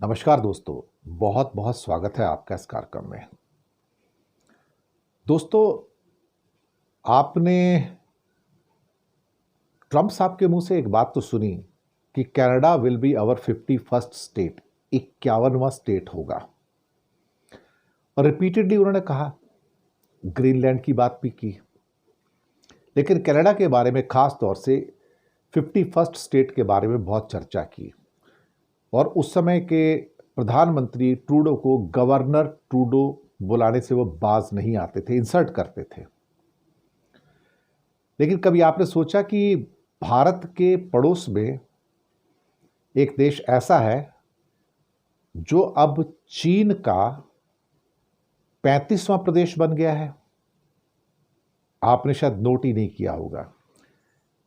नमस्कार दोस्तों, बहुत बहुत स्वागत है आपका इस कार्यक्रम में। दोस्तों, आपने ट्रंप साहब के मुंह से एक बात तो सुनी कि Canada will be our 51st state, 51वां स्टेट होगा। और रिपीटेडली उन्होंने कहा, ग्रीनलैंड की बात भी की, लेकिन कनाडा के बारे में खास तौर से 51st स्टेट के बारे में बहुत चर्चा की। और उस समय के प्रधानमंत्री ट्रूडो को गवर्नर ट्रूडो बुलाने से वो बाज नहीं आते थे, इंसल्ट करते थे। लेकिन कभी आपने सोचा कि भारत के पड़ोस में एक देश ऐसा है जो अब चीन का 35वां प्रदेश बन गया है? आपने शायद नोट ही नहीं किया होगा,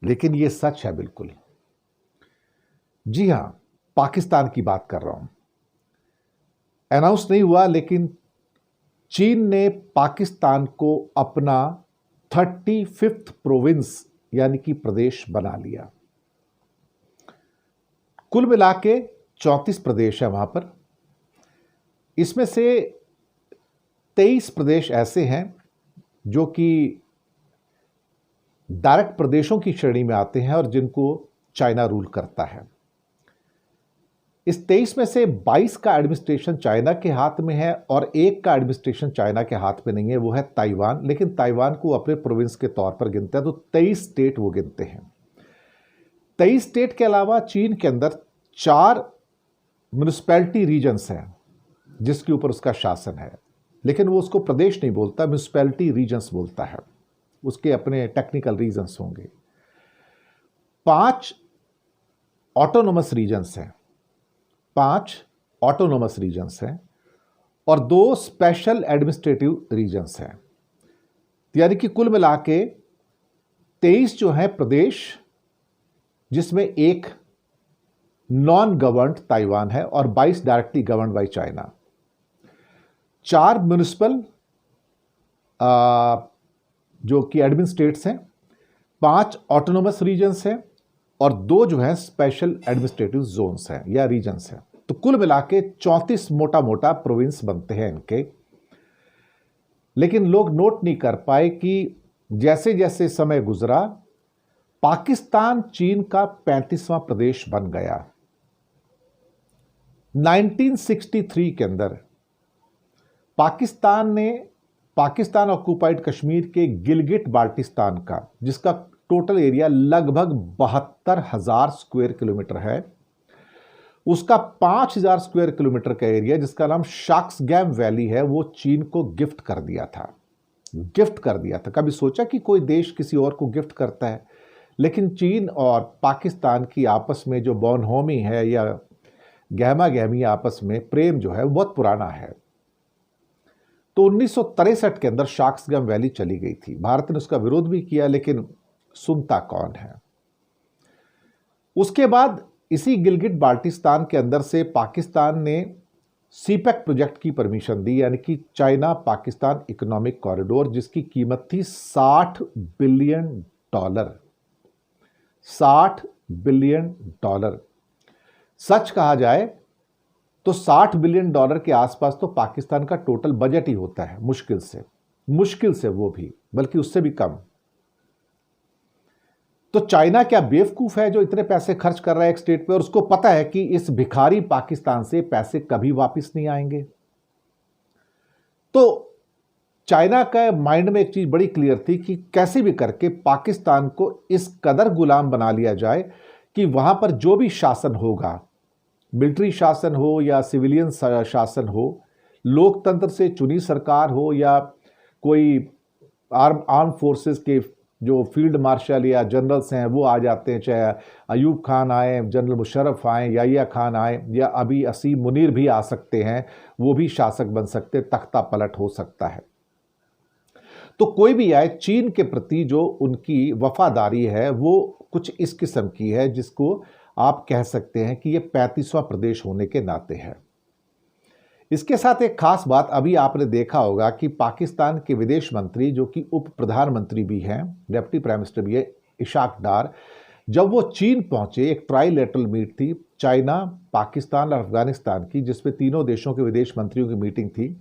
लेकिन ये सच है बिल्कुल। जी हां, पाकिस्तान की बात कर रहा हूं। अनाउंस नहीं हुआ, लेकिन चीन ने पाकिस्तान को अपना 35th प्रोविंस यानी कि प्रदेश बना लिया। कुल मिला के 34 प्रदेश है वहां पर। इसमें से 23 प्रदेश ऐसे हैं जो कि डायरेक्ट प्रदेशों की श्रेणी में आते हैं और जिनको चाइना रूल करता है। इस 23 में से 22 का एडमिनिस्ट्रेशन चाइना के हाथ में है और एक का एडमिनिस्ट्रेशन चाइना के हाथ में नहीं है, वो है ताइवान। लेकिन ताइवान को अपने प्रोविंस के तौर पर गिनते हैं, तो 23 स्टेट वो गिनते हैं। 23 स्टेट के अलावा चीन के अंदर 4 म्युनिसिपैलिटी रीजन्स हैं जिसके ऊपर उसका शासन है, लेकिन वो उसको प्रदेश नहीं बोलता, म्युनिसिपैलिटी रीजन्स बोलता है। उसके अपने टेक्निकल रीजन्स होंगे। 5 ऑटोनोमस रीजन्स हैं, 5 ऑटोनोमस रीजन्स हैं और 2 स्पेशल एडमिनिस्ट्रेटिव रीजन्स हैं। यानी कि कुल मिला के 23 जो है प्रदेश, जिसमें एक नॉन गवर्नड ताइवान है और 22 directly governed by China. 4 municipal जो कि एडमिन स्टेट्स हैं, 5 ऑटोनोमस रीजन्स हैं और 2 जो है स्पेशल एडमिनिस्ट्रेटिव जोन्स हैं या रीजन्स हैं। तो कुल मिला के 34 मोटा मोटा प्रोविंस बनते हैं इनके। लेकिन लोग नोट नहीं कर पाए कि जैसे जैसे समय गुजरा, पाकिस्तान चीन का 35वां प्रदेश बन गया। 1963 के अंदर पाकिस्तान ऑक्युपाइड कश्मीर के गिलगिट बाल्टिस्तान का, जिसका टोटल एरिया लगभग 72,000 स्क्वायर किलोमीटर है, उसका 5,000 स्क्वायर किलोमीटर का एरिया जिसका नाम शाक्सगैम वैली है, वो चीन को गिफ्ट कर दिया था। कभी सोचा कि कोई देश किसी और को गिफ्ट करता है? लेकिन चीन और पाकिस्तान की आपस में जो बॉनहोमी है या गहमा गहमी आपस में प्रेम जो है वो बहुत पुराना है। तो 1963 के अंदर शाक्सगैम वैली चली गई थी। भारत ने उसका विरोध भी किया, लेकिन सुनता कौन है। उसके बाद इसी गिलगिट बाल्टिस्तान के अंदर से पाकिस्तान ने सीपेक प्रोजेक्ट की परमिशन दी, यानी कि चाइना पाकिस्तान इकोनॉमिक कॉरिडोर, जिसकी कीमत थी $60 बिलियन। $60 बिलियन। सच कहा जाए तो $60 बिलियन के आसपास तो पाकिस्तान का टोटल बजट ही होता है, मुश्किल से वो भी, बल्कि उससे भी कम। तो चाइना क्या बेवकूफ है जो इतने पैसे खर्च कर रहा है एक स्टेट पे, और उसको पता है कि इस भिखारी पाकिस्तान से पैसे कभी वापस नहीं आएंगे? तो चाइना का माइंड में एक चीज बड़ी क्लियर थी कि कैसे भी करके पाकिस्तान को इस कदर गुलाम बना लिया जाए कि वहां पर जो भी शासन होगा, मिलिट्री शासन हो या सिविलियन शासन हो, लोकतंत्र से चुनी सरकार हो या कोई आर्म फोर्सेस के जो फील्ड मार्शल या जनरल्स हैं वो आ जाते हैं, चाहे अयूब खान आए, जनरल मुशर्रफ आए, याहिया खान आए, या अभी असीम मुनीर भी आ सकते हैं, वो भी शासक बन सकते, तख्ता पलट हो सकता है। तो कोई भी आए, चीन के प्रति जो उनकी वफादारी है वो कुछ इस किस्म की है जिसको आप कह सकते हैं कि ये 35वां प्रदेश होने के नाते है। इसके साथ एक खास बात, अभी आपने देखा होगा कि पाकिस्तान के विदेश मंत्री, जो कि उप प्रधानमंत्री भी हैं, डिप्टी प्राइम मिनिस्टर भी है, इशाक डार, जब वो चीन पहुंचे, एक ट्राइलेटरल मीट थी, चाइना, पाकिस्तान और अफगानिस्तान की, जिसमें तीनों देशों के विदेश मंत्रियों की मीटिंग थी।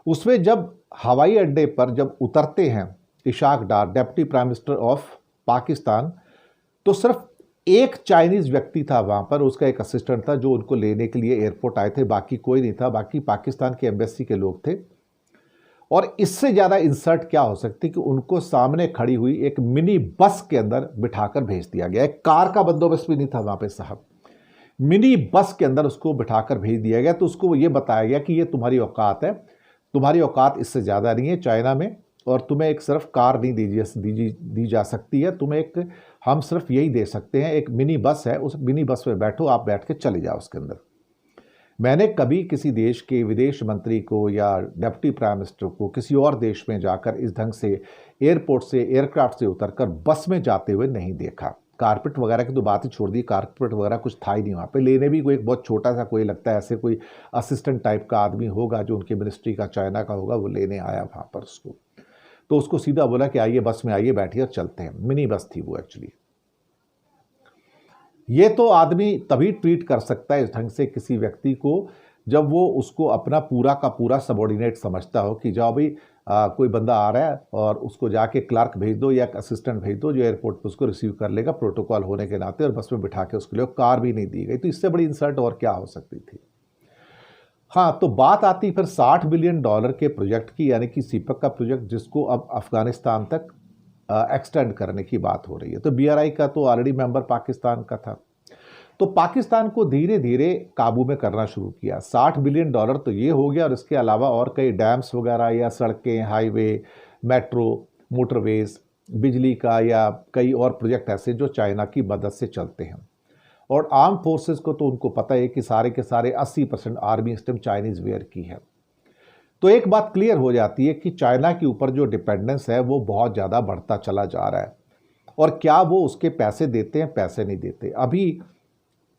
उसमें जब हवाई अड्डे पर जब उतरते हैं Ishaq Dar, deputy prime minister of Pakistan, तो सिर्फ एक चाइनीज व्यक्ति था वहां पर, उसका एक असिस्टेंट था जो उनको लेने के लिए एयरपोर्ट आए थे, बाकी कोई नहीं था, बाकी पाकिस्तान के एम्बेसी के लोग थे। और इससे ज्यादा इंसल्ट क्या हो सकती कि उनको सामने खड़ी हुई एक मिनी बस के अंदर बिठाकर भेज दिया गया। एक कार का बंदोबस्त भी नहीं था वहां पे साहब, मिनी बस के अंदर उसको बिठाकर भेज दिया गया। तो उसको ये बताया गया कि ये तुम्हारी औकात है, तुम्हारी औकात इससे ज्यादा नहीं है चाइना में, और तुम्हें एक सिर्फ कार नहीं दी जा सकती है, तुम्हें एक, हम सिर्फ यही दे सकते हैं, एक मिनी बस है, उस मिनी बस में बैठो, आप बैठ के चले जाओ उसके अंदर। मैंने कभी किसी देश के विदेश मंत्री को या डिप्टी प्राइम मिनिस्टर को किसी और देश में जाकर इस ढंग से एयरपोर्ट से, एयरक्राफ्ट से उतरकर बस में जाते हुए नहीं देखा। कारपेट वगैरह की तो बात ही छोड़ दी, कारपेट वगैरह कुछ था ही नहीं वहाँ पे। लेने भी कोई एक बहुत छोटा सा, कोई लगता है ऐसे कोई असिस्टेंट टाइप का आदमी होगा जो उनकी मिनिस्ट्री का चाइना का होगा, वो लेने आया वहाँ पर उसको। तो उसको सीधा बोला कि आइए बस में आइए, बैठिए और चलते हैं। मिनी बस थी वो एक्चुअली। ये तो आदमी तभी ट्रीट कर सकता है इस ढंग से किसी व्यक्ति को जब वो उसको अपना पूरा का पूरा सबॉर्डिनेट समझता हो कि जाओ भाई कोई बंदा आ रहा है और उसको जाके क्लर्क भेज दो या असिस्टेंट भेज दो जो एयरपोर्ट पर उसको रिसीव कर लेगा प्रोटोकॉल होने के नाते, और बस में बिठा के उसके लिए कार भी नहीं दी गई। तो इससे बड़ी इंसल्ट और क्या हो सकती थी। हाँ, तो बात आती फिर $60 बिलियन के प्रोजेक्ट की, यानी कि सीपक का प्रोजेक्ट, जिसको अब अफगानिस्तान तक एक्सटेंड करने की बात हो रही है। तो BRI का तो ऑलरेडी मेंबर पाकिस्तान का था, तो पाकिस्तान को धीरे धीरे काबू में करना शुरू किया। $60 बिलियन तो ये हो गया, और इसके अलावा और कई डैम्स वगैरह या सड़कें, हाईवे, मेट्रो, मोटरवेज, बिजली का या कई और प्रोजेक्ट ऐसे जो चाइना की मदद से चलते हैं। और आर्म फोर्सेस को तो उनको पता है कि सारे के सारे 80% आर्मी इस टाइम चाइनीज वेयर की है। तो एक बात क्लियर हो जाती है कि चाइना के ऊपर जो डिपेंडेंस है वो बहुत ज़्यादा बढ़ता चला जा रहा है। और क्या वो उसके पैसे देते हैं? पैसे नहीं देते। अभी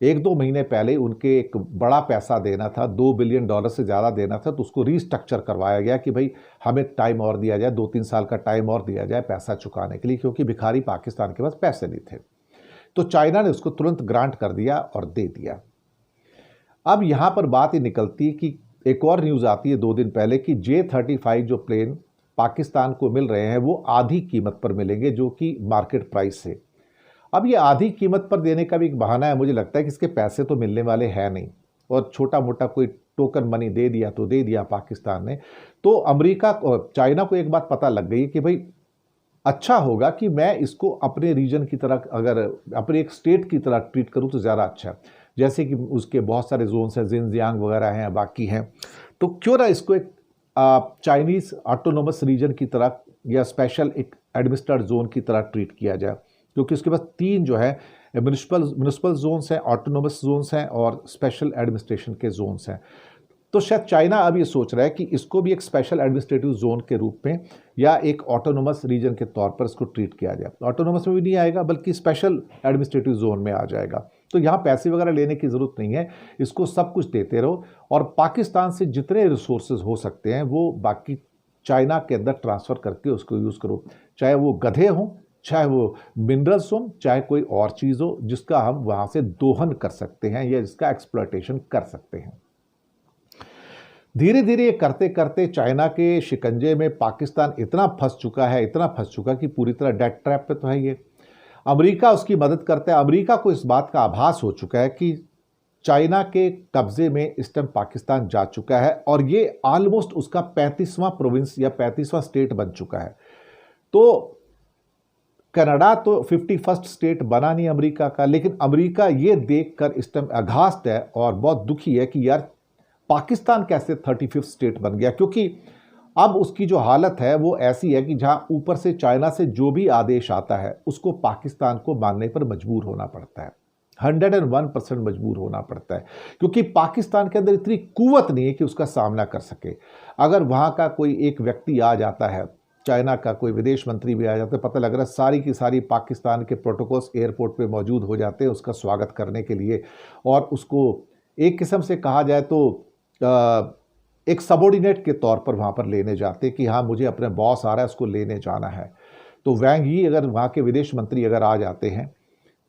1-2 महीने पहले उनके एक बड़ा पैसा देना था, $2 बिलियन से ज़्यादा देना था, तो उसको रीस्ट्रक्चर करवाया गया कि भाई हमें टाइम और दिया जाए, 2-3 साल का टाइम और दिया जाए पैसा चुकाने के लिए, क्योंकि भिखारी पाकिस्तान के पास पैसे नहीं थे। तो चाइना ने उसको तुरंत ग्रांट कर दिया और दे दिया। अब यहाँ पर बात ही निकलती है कि एक और न्यूज़ आती है 2 दिन पहले कि J-35 जो प्लेन पाकिस्तान को मिल रहे हैं वो आधी कीमत पर मिलेंगे, जो कि मार्केट प्राइस से। अब ये आधी कीमत पर देने का भी एक बहाना है, मुझे लगता है कि इसके पैसे तो मिलने वाले हैं नहीं, और छोटा मोटा कोई टोकन मनी दे दिया तो दे दिया पाकिस्तान ने। तो अमेरिका और चाइना को एक बात पता लग गई कि भाई अच्छा होगा कि मैं इसको अपने रीजन की तरह, अगर अपने एक स्टेट की तरह ट्रीट करूं तो ज़्यादा अच्छा है। जैसे कि उसके बहुत सारे जोन्स हैं, जिनजियांग वगैरह हैं, बाकी हैं, तो क्यों ना इसको एक चाइनीज़ ऑटोनोमस रीजन की तरह या स्पेशल एक एडमिनिस्ट्रेटेड जोन की तरह ट्रीट किया जाए, क्योंकि उसके पास 3 जो है म्यूनिसिपल जोन्स हैं, ऑटोनोमस जोन्स हैं और स्पेशल एडमिनिस्ट्रेशन के जोन्स हैं। तो शायद चाइना अब ये सोच रहा है कि इसको भी एक स्पेशल एडमिनिस्ट्रेटिव जोन के रूप में या एक ऑटोनोमस रीजन के तौर पर इसको ट्रीट किया जाए। ऑटोनोमस में भी नहीं आएगा बल्कि स्पेशल एडमिनिस्ट्रेटिव जोन में आ जाएगा। तो यहाँ पैसे वगैरह लेने की ज़रूरत नहीं है, इसको सब कुछ देते रहो, और पाकिस्तान से जितने रिसोर्सेज हो सकते हैं वो बाकी चाइना के अंदर ट्रांसफ़र करके उसको यूज़ करो, चाहे वो गधे हों, चाहे वो मिनरल्स हों, चाहे कोई और चीज़ हो जिसका हम वहाँ से दोहन कर सकते हैं या जिसका एक्सप्लॉयटेशन कर सकते हैं। धीरे धीरे ये करते करते चाइना के शिकंजे में पाकिस्तान इतना फंस चुका कि पूरी तरह डेट ट्रैप पे तो है ये। अमेरिका उसकी मदद करता है। अमेरिका को इस बात का आभास हो चुका है कि चाइना के कब्जे में इस टाइम पाकिस्तान जा चुका है, और ये ऑलमोस्ट उसका 35वां प्रोविंस या 35वां स्टेट बन चुका है। तो कनाडा तो 51st स्टेट बना नहीं अमेरिका का, लेकिन अमेरिका ये देखकर इस टाइम आघात है और बहुत दुखी है कि यार पाकिस्तान कैसे 35th स्टेट बन गया, क्योंकि अब उसकी जो हालत है वो ऐसी है कि जहां ऊपर से चाइना से जो भी आदेश आता है उसको पाकिस्तान को मानने पर मजबूर होना पड़ता है, 101% मजबूर होना पड़ता है, क्योंकि पाकिस्तान के अंदर इतनी कुव्वत नहीं है कि उसका सामना कर सके। अगर वहां का कोई एक व्यक्ति आ जाता है, चाइना का कोई विदेश मंत्री भी आ जाता है, पता लग रहा है सारी की सारी पाकिस्तान के प्रोटोकॉल्स एयरपोर्ट पे मौजूद हो जाते हैं उसका स्वागत करने के लिए, और उसको एक किस्म से कहा जाए तो एक सबॉर्डिनेट के तौर पर वहाँ पर लेने जाते कि हाँ मुझे अपने बॉस आ रहा है उसको लेने जाना है। तो वैंग ही अगर वहाँ के विदेश मंत्री अगर आ जाते हैं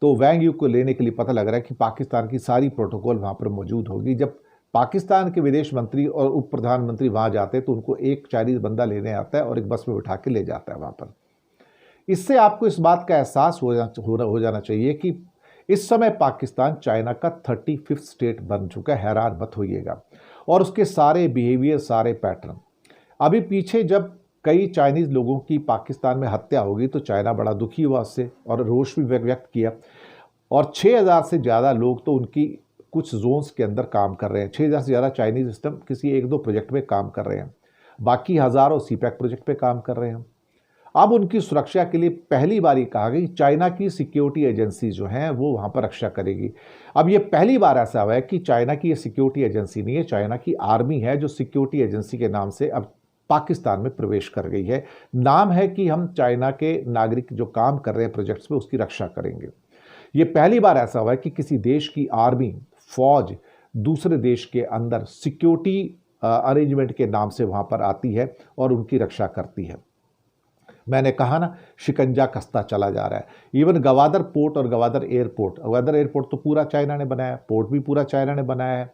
तो वैंग यू को लेने के लिए पता लग रहा है कि पाकिस्तान की सारी प्रोटोकॉल वहाँ पर मौजूद होगी। जब पाकिस्तान के विदेश मंत्री और उप प्रधानमंत्री वहाँ जाते हैं तो उनको एक चाइनीज़ बंदा लेने आता है और एक बस में बिठा के ले जाता है वहाँ पर। इससे आपको इस बात का एहसास हो जाना चाहिए कि इस समय पाकिस्तान चाइना का 35वां स्टेट बन चुका है। हैरान मत होइएगा। और उसके सारे बिहेवियर, सारे पैटर्न। अभी पीछे जब कई चाइनीज़ लोगों की पाकिस्तान में हत्या होगी तो चाइना बड़ा दुखी हुआ उससे और रोष भी व्यक्त किया। और 6000 से ज़्यादा लोग तो उनकी कुछ जोन्स के अंदर काम कर रहे हैं। 6000 से ज़्यादा चाइनीज़ सिस्टम किसी एक दो प्रोजेक्ट में काम कर रहे हैं, बाकी हज़ारों सीपैक प्रोजेक्ट पे काम कर रहे हैं। अब उनकी सुरक्षा के लिए पहली बार कहा गया कि चाइना की सिक्योरिटी एजेंसी जो हैं वो वहाँ पर रक्षा करेगी। अब ये पहली बार ऐसा हुआ है कि चाइना की ये सिक्योरिटी एजेंसी नहीं है, चाइना की आर्मी है जो सिक्योरिटी एजेंसी के नाम से अब पाकिस्तान में प्रवेश कर गई है। नाम है कि हम चाइना के नागरिक जो काम कर रहे हैं प्रोजेक्ट्स में उसकी रक्षा करेंगे। ये पहली बार ऐसा हुआ है कि किसी देश की आर्मी, फौज दूसरे देश के अंदर सिक्योरिटी अरेंजमेंट के नाम से वहाँ पर आती है और उनकी रक्षा करती है। मैंने कहा ना, शिकंजा कसता चला जा रहा है। इवन गवादर पोर्ट और गवादर एयरपोर्ट तो पूरा चाइना ने बनाया, पोर्ट भी पूरा चाइना ने बनाया है।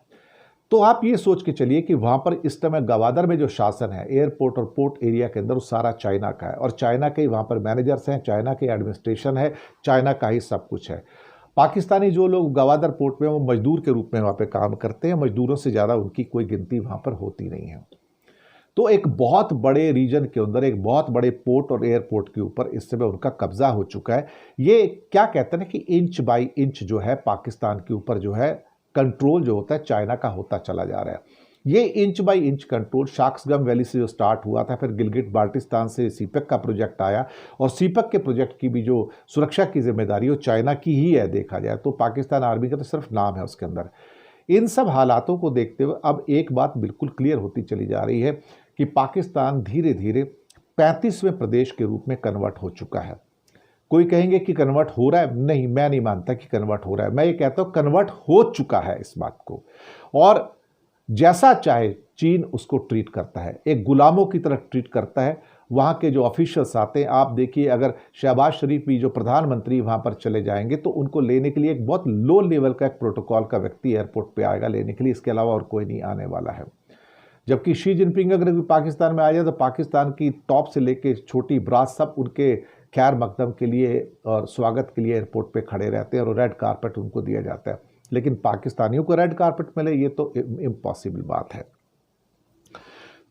तो आप ये सोच के चलिए कि वहाँ पर इस समय गवादर में जो शासन है एयरपोर्ट और पोर्ट एरिया के अंदर वो सारा चाइना का है और चाइना के ही वहाँ पर मैनेजर्स हैं, चाइना के एडमिनिस्ट्रेशन है, चाइना का ही सब कुछ है। पाकिस्तानी जो लोग गवादर पोर्ट में वो मजदूर के रूप में वहाँ पे काम करते हैं, मजदूरों से ज़्यादा उनकी कोई गिनती वहाँ पर होती नहीं है। तो एक बहुत बड़े रीजन के अंदर, एक बहुत बड़े पोर्ट और एयरपोर्ट के ऊपर इस समय उनका कब्जा हो चुका है। ये क्या कहते हैं ना कि इंच बाई इंच जो है पाकिस्तान के ऊपर जो है कंट्रोल जो होता है चाइना का होता चला जा रहा है। ये inch by inch control Shaksgam valley से जो स्टार्ट हुआ था, फिर गिलगिट बाल्टिस्तान से सीपैक का प्रोजेक्ट आया और सीपैक के प्रोजेक्ट की भी जो सुरक्षा की जिम्मेदारी वो चाइना की ही है देखा जाए तो। पाकिस्तान आर्मी का तो सिर्फ नाम है उसके अंदर। इन सब हालातों को देखते हुए अब एक बात बिल्कुल क्लियर होती चली जा रही है कि पाकिस्तान धीरे धीरे 35वें प्रदेश के रूप में कन्वर्ट हो चुका है। कोई कहेंगे कि कन्वर्ट हो रहा है, नहीं, मैं नहीं मानता कि कन्वर्ट हो रहा है। मैं ये कहता हूँ कन्वर्ट हो चुका है इस बात को। और जैसा चाहे चीन उसको ट्रीट करता है, एक गुलामों की तरह ट्रीट करता है। वहाँ के जो ऑफिशियल्स आते हैं, आप देखिए, अगर शहबाज शरीफ भी जो प्रधानमंत्री वहाँ पर चले जाएंगे तो उनको लेने के लिए एक बहुत लो लेवल का एक प्रोटोकॉल का व्यक्ति एयरपोर्ट पे आएगा लेने के लिए, इसके अलावा और कोई नहीं आने वाला है। जबकि शी जिनपिंग अगर पाकिस्तान में आ जाए तो पाकिस्तान की टॉप से लेके छोटी ब्रास सब उनके खैर मकदम के लिए और स्वागत के लिए एयरपोर्ट पे खड़े रहते हैं और रेड कारपेट उनको दिया जाता है। लेकिन पाकिस्तानियों को रेड कारपेट मिले ये तो इम्पॉसिबल बात है।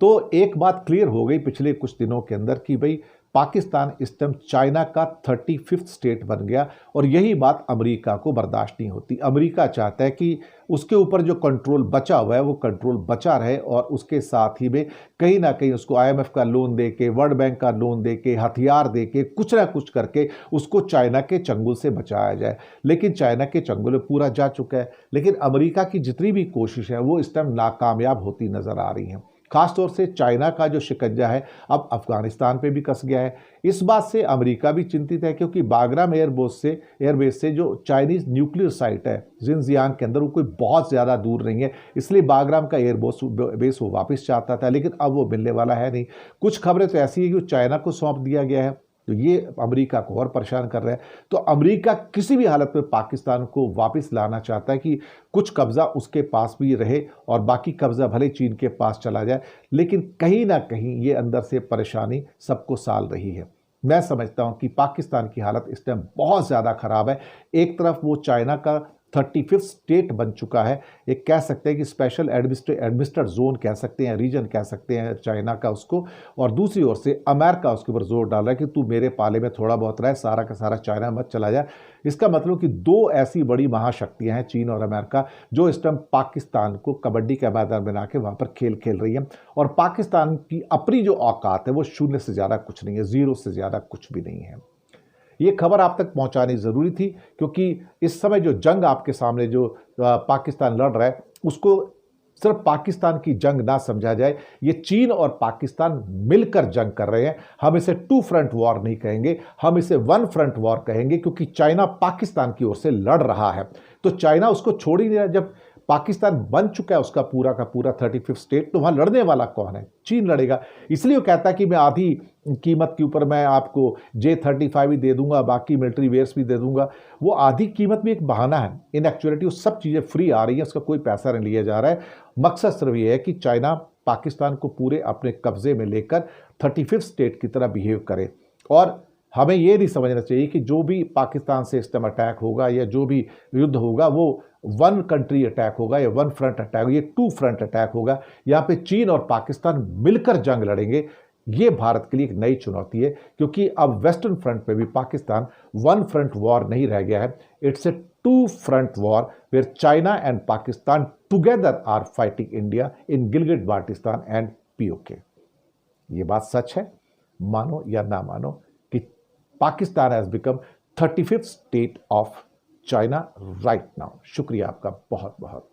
तो एक बात क्लियर हो गई पिछले कुछ दिनों के अंदर कि भाई पाकिस्तान इस टाइम चाइना का 35वां स्टेट बन गया और यही बात अमेरिका को बर्दाश्त नहीं होती। अमेरिका चाहता है कि उसके ऊपर जो कंट्रोल बचा हुआ है वो कंट्रोल बचा रहे और उसके साथ ही में कहीं ना कहीं उसको IMF का लोन दे के, वर्ल्ड बैंक का लोन दे के, हथियार दे के, कुछ ना कुछ करके उसको चाइना के चंगुल से बचाया जाए। लेकिन चाइना के चंगुल में पूरा जा चुका है। लेकिन अमेरिका की जितनी भी कोशिश है वो इस टाइम नाकामयाब होती नजर आ रही हैं। खासतौर से चाइना का जो शिकंजा है अब अफगानिस्तान पे भी कस गया है। इस बात से अमेरिका भी चिंतित है क्योंकि बागराम एयरबेस से जो चाइनीज़ न्यूक्लियर साइट है जिनजियांग के अंदर वो कोई बहुत ज़्यादा दूर नहीं है, इसलिए बागराम का एयरबेस वो वापस चाहता था, लेकिन अब वो मिलने वाला है नहीं। कुछ खबरें तो ऐसी है कि वो चाइना को सौंप दिया गया है, तो ये अमेरिका को और परेशान कर रहा है। तो अमेरिका किसी भी हालत में पाकिस्तान को वापस लाना चाहता है कि कुछ कब्जा उसके पास भी रहे और बाकी कब्जा भले चीन के पास चला जाए, लेकिन कहीं ना कहीं ये अंदर से परेशानी सबको साल रही है। मैं समझता हूं कि पाकिस्तान की हालत इस टाइम बहुत ज़्यादा ख़राब है। एक तरफ वो चाइना का 35वां स्टेट बन चुका है, एक कह सकते हैं कि स्पेशल एडमिनिस्ट्रेटेड जोन कह सकते हैं, रीजन कह सकते हैं चाइना का उसको, और दूसरी ओर से अमेरिका उसके ऊपर जोर डाल रहा है कि तू मेरे पाले में थोड़ा बहुत रहे, सारा का सारा चाइना मत चला जाए। इसका मतलब कि दो ऐसी बड़ी महाशक्तियां हैं चीन और अमेरिका जो इस टाइम पाकिस्तान को कबड्डी का मैदान बना के वहाँ पर खेल खेल रही है। और पाकिस्तान की अपनी जो औकात है वो शून्य से ज़्यादा कुछ नहीं है, ज़ीरो से ज़्यादा कुछ भी नहीं है। ये खबर आप तक पहुंचानी ज़रूरी थी क्योंकि इस समय जो जंग आपके सामने जो पाकिस्तान लड़ रहा है उसको सिर्फ पाकिस्तान की जंग ना समझा जाए, ये चीन और पाकिस्तान मिलकर जंग कर रहे हैं। हम इसे 2 फ्रंट वॉर नहीं कहेंगे, हम इसे 1 फ्रंट वॉर कहेंगे क्योंकि चाइना पाकिस्तान की ओर से लड़ रहा है तो चाइना उसको छोड़ ही नहीं रहा। जब पाकिस्तान बन चुका है उसका पूरा का पूरा 35th स्टेट, तो वहां लड़ने वाला कौन है? चीन लड़ेगा। इसलिए वो कहता है कि मैं आधी कीमत के ऊपर मैं आपको J-35 भी दे दूंगा, बाकी मिलिट्री वेयर्स भी दे दूंगा। वो आधी कीमत भी एक बहाना है। इन एक्चुअलिटी वो सब चीज़ें फ्री आ रही हैं, उसका कोई पैसा नहीं लिया जा रहा है। मकसद सिर्फ ये है कि चाइना पाकिस्तान को पूरे अपने कब्जे में लेकर 35th स्टेट की तरह बिहेव करे। और हमें ये नहीं समझना चाहिए कि जो भी पाकिस्तान से इस टाइम अटैक होगा या जो भी युद्ध होगा वो वन कंट्री अटैक होगा या वन फ्रंट अटैक होगा, ये टू फ्रंट अटैक होगा। यहाँ पे चीन और पाकिस्तान मिलकर जंग लड़ेंगे। ये भारत के लिए एक नई चुनौती है, क्योंकि अब वेस्टर्न फ्रंट पे भी पाकिस्तान वन फ्रंट वॉर नहीं रह गया है। It's a two front war where China and Pakistan together are fighting India in Gilgit Baltistan and POK। ये बात सच है, मानो या ना मानो, कि Pakistan has become 35th state of China right now. शुक्रिया आपका बहुत बहुत।